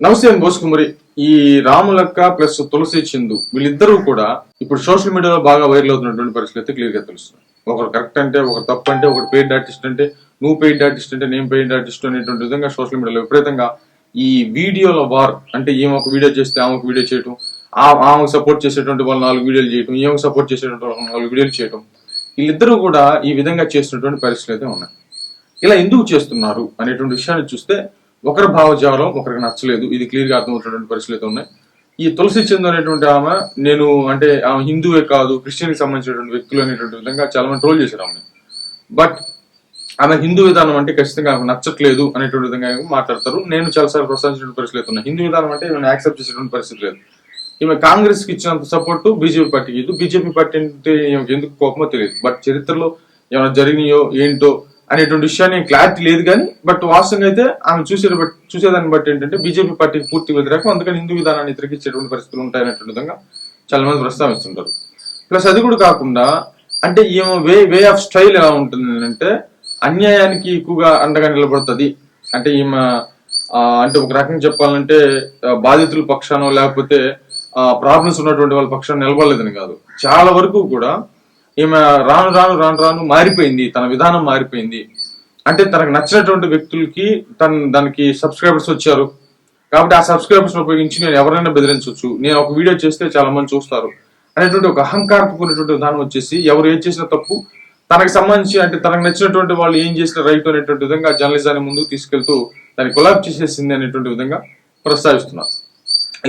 నమస్తే అని బోసుకుమరి. ఈ రాములక్క ప్లస్ తులసి చందు వీళ్ళిద్దరూ కూడా ఇప్పుడు సోషల్ మీడియాలో బాగా వైరల్ అవుతున్నటువంటి పరిస్థితి అయితే క్లియర్ గా తెలుస్తుంది. ఒకరు కరెక్ట్ అంటే, ఒకరు తప్పు అంటే, ఒకరు పెయిడ్ ఆర్టిస్ట్ అంటే, నువ్వు పెయిడ్ ఆర్టిస్ట్ అంటే నేను పెయిడ్ ఆర్టిస్ట్ అనేటువంటి విధంగా సోషల్ మీడియాలో విపరీతంగా ఈ వీడియోల వార్ అంటే ఈమె ఒక వీడియో చేస్తే ఆమె ఒక వీడియో చేయటం, ఆమెకు సపోర్ట్ చేసేటువంటి వాళ్ళు 4 వీడియోలు చేయటం, ఈమెకు సపోర్ట్ చేసేటువంటి వాళ్ళు 4 వీడియోలు చేయటం, వీళ్ళిద్దరూ కూడా ఈ విధంగా చేస్తున్నటువంటి పరిస్థితులు అయితే ఉన్నాయి. ఇలా ఎందుకు చేస్తున్నారు అనేటువంటి విషయాన్ని చూస్తే ఒకరి భావజాలం ఒకరికి నచ్చలేదు, ఇది క్లియర్ గా అర్థమవుతున్నటువంటి పరిస్థితులు ఉన్నాయి. ఈ తులసి చందు అనేటువంటి ఆమె నేను అంటే ఆమె హిందువే కాదు క్రిస్టియన్ కి సంబంధించినటువంటి వ్యక్తులు అనేటువంటి విధంగా చాలా మంది ట్రోల్ చేశారు ఆమె. బట్ ఆమె హిందూ విధానం అంటే ఖచ్చితంగా ఆమె నచ్చట్లేదు అనేటువంటి విధంగా మాట్లాడతారు. నేను చాలాసార్లు ప్రస్తావించిన పరిస్థితులు ఉన్నాయి. హిందూ విధానం అంటే ఈమె యాక్సెప్ట్ చేసేటువంటి పరిస్థితి లేదు. ఈమె కాంగ్రెస్ కి ఇచ్చినంత సపోర్ట్ బీజేపీ పార్టీకి ఇదు. బీజేపీ పార్టీ అంటే ఎందుకు కోపమో తెలియదు. బట్ చరిత్రలో ఏమైనా జరిగినాయో ఏంటో అనేటువంటి విషయాన్ని క్లారిటీ లేదు కానీ బట్ వాస్తవంగా అయితే ఆమె చూసేదాన్ని బట్టి ఏంటంటే బీజేపీ పార్టీకి పూర్తి వ్యతిరేకం, అందుకని హిందూ విధానాన్ని వ్యతిరేకించేటువంటి పరిస్థితులు ఉంటాయనేటువంటి విధంగా చాలా మంది ప్రస్తావిస్తుంటారు. ప్లస్ అది కూడా కాకుండా అంటే ఈమె వే ఆఫ్ స్టైల్ ఎలా ఉంటుంది అంటే అన్యాయానికి ఎక్కువగా అండగా నిలబడుతుంది. అంటే ఈమె అంటే ఒక రకంగా చెప్పాలంటే బాధితుల పక్షానో లేకపోతే ప్రాబ్లమ్స్ ఉన్నటువంటి వాళ్ళ పక్షాన్ని నిలబడలేదని కాదు, చాలా వరకు కూడా ఈమె రాను మారిపోయింది, తన విధానం మారిపోయింది. అంటే తనకు నచ్చినటువంటి వ్యక్తులకి దానికి సబ్స్క్రైబర్స్ వచ్చారు కాబట్టి ఆ సబ్స్క్రైబర్స్ ఉపయోగించి నేను ఎవరైనా బెదిరించవచ్చు, నేను ఒక వీడియో చేస్తే చాలా మంది చూస్తారు అనేటువంటి ఒక అహంకారపుకునేటువంటి విధానం వచ్చేసి ఎవరు ఏం చేసిన తప్పు తనకు సంబంధించి అంటే తనకు నచ్చినటువంటి వాళ్ళు ఏం చేసిన రైట్ అనేటువంటి విధంగా జర్నలిజాన్ని ముందుకు తీసుకెళ్తూ దాన్ని కొలాబ్ చేసేసింది అనేటువంటి విధంగా ప్రస్తావిస్తున్నారు.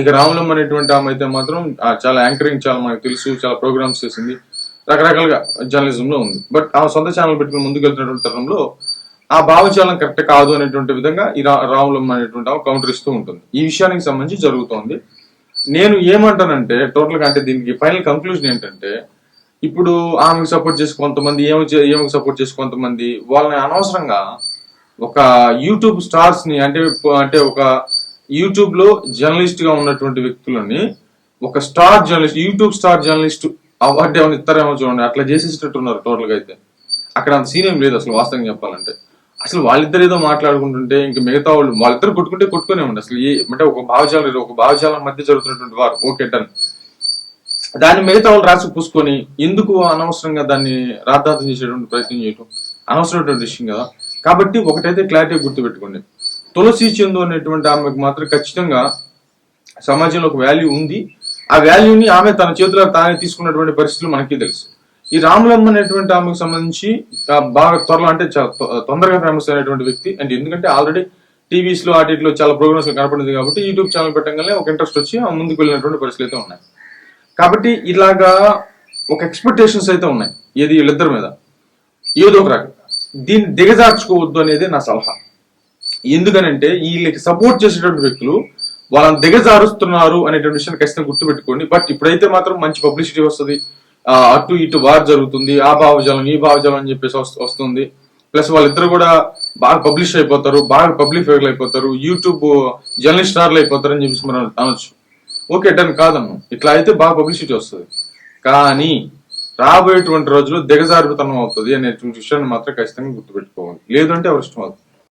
ఇక రాములమ్మ అనేటువంటి ఆమె అయితే మాత్రం చాలా యాంకరింగ్ చాలా మనకు తెలుసు, చాలా ప్రోగ్రామ్స్ చేసింది, రకరకాలుగా జర్నలిజంలో ఉంది. బట్ ఆ సొంత ఛానల్ పెట్టుకుని ముందుకు వెళ్తున్నటువంటి తరుణంలో ఆ భావజాలం కరెక్ట్ కాదు అనేటువంటి విధంగా ఈ రాములమ్మ అనేటువంటి కౌంటర్ ఇస్తూ ఉంటుంది. ఈ విషయానికి సంబంధించి జరుగుతోంది. నేను ఏమంటానంటే టోటల్ గా అంటే దీనికి ఫైనల్ కంక్లూజన్ ఏంటంటే ఇప్పుడు ఆమెకు సపోర్ట్ చేసి కొంతమంది ఏమకు సపోర్ట్ చేసి కొంతమంది వాళ్ళని అనవసరంగా ఒక యూట్యూబ్ స్టార్స్ ని అంటే ఒక యూట్యూబ్ లో జర్నలిస్ట్ గా ఉన్నటువంటి వ్యక్తులని ఒక star journalist YouTube star journalist award ఏమైనా ఇస్తారేమో చూడండి, అట్లా చేసేటట్టున్నారు. టోటల్ గా అయితే అక్కడ అంత సీన్ ఏం లేదు అసలు వాస్తవంగా చెప్పాలంటే. అసలు వాళ్ళిద్దరు ఏదో మాట్లాడుకుంటుంటే ఇంకా మిగతా వాళ్ళిద్దరు కొట్టుకునే ఉండి అసలు అంటే ఒక భావజాలం మధ్య జరుగుతున్నటువంటి వారు ఓకే డన్, దాన్ని మిగతా వాళ్ళు రాసి పూసుకొని ఎందుకు అనవసరంగా దాన్ని రాద్ధాంతం చేసేటువంటి ప్రయత్నం చేయటం అనవసరమైనటువంటి విషయం కదా. కాబట్టి ఒకటైతే క్లారిటీ గుర్తుపెట్టుకోండి, తులసి చందు అనేటువంటి ఆమెకు మాత్రం ఖచ్చితంగా సమాజంలో ఒక వాల్యూ ఉంది. ఆ వాల్యూని ఆమె తన చేతిలో తానే తీసుకున్నటువంటి పరిస్థితులు మనకి తెలుసు. ఈ రాములమ్మ అనేటువంటి ఆమెకు సంబంధించి బాగా త్వరలో అంటే చాలా తొందరగా ఫేమస్ అయినటువంటి వ్యక్తి. అంటే ఎందుకంటే ఆల్రెడీ టీవీస్ లో వాటిలో చాలా ప్రోగ్రామ్స్ లో కనపడింది కాబట్టి యూట్యూబ్ ఛానల్ పెట్టగానే ఒక ఇంట్రెస్ట్ వచ్చి ముందుకు వెళ్ళినటువంటి పరిస్థితులు అయితే ఉన్నాయి. కాబట్టి ఇలాగా ఒక ఎక్స్పెక్టేషన్స్ అయితే ఉన్నాయి ఏది వీళ్ళిద్దరి మీద ఏదో ఒక రకంగా. దీన్ని దిగజార్చుకోవద్దు అనేది నా సలహా. ఎందుకనంటే వీళ్ళకి సపోర్ట్ చేసేటువంటి వ్యక్తులు వాళ్ళని దిగజారుస్తున్నారు అనేటువంటి విషయాన్ని ఖచ్చితంగా గుర్తుపెట్టుకోండి. బట్ ఇప్పుడైతే మాత్రం మంచి పబ్లిసిటీ వస్తుంది, అటు ఇటు వార్ జరుగుతుంది, ఆ భావజాలం ఈ భావజాలం అని చెప్పేసి వస్తుంది. ప్లస్ వాళ్ళిద్దరు కూడా బాగా పబ్లిష్ అయిపోతారు, బాగా పబ్లిక్ ఫిగర్లు అయిపోతారు, యూట్యూబ్ జర్నలిస్ట్ స్టార్లు అయిపోతారు అని చెప్పేసి మనం అనొచ్చు. ఓకే డన్ కాదన్ను, ఇట్లా అయితే బాగా పబ్లిసిటీ వస్తుంది. కానీ రాబోయేటువంటి రోజుల్లో దిగజారుతనం అవుతుంది అనేటువంటి విషయాన్ని మాత్రం ఖచ్చితంగా గుర్తుపెట్టుకోవాలి. లేదంటే ఎవరు ఇష్టం అవుతుంది.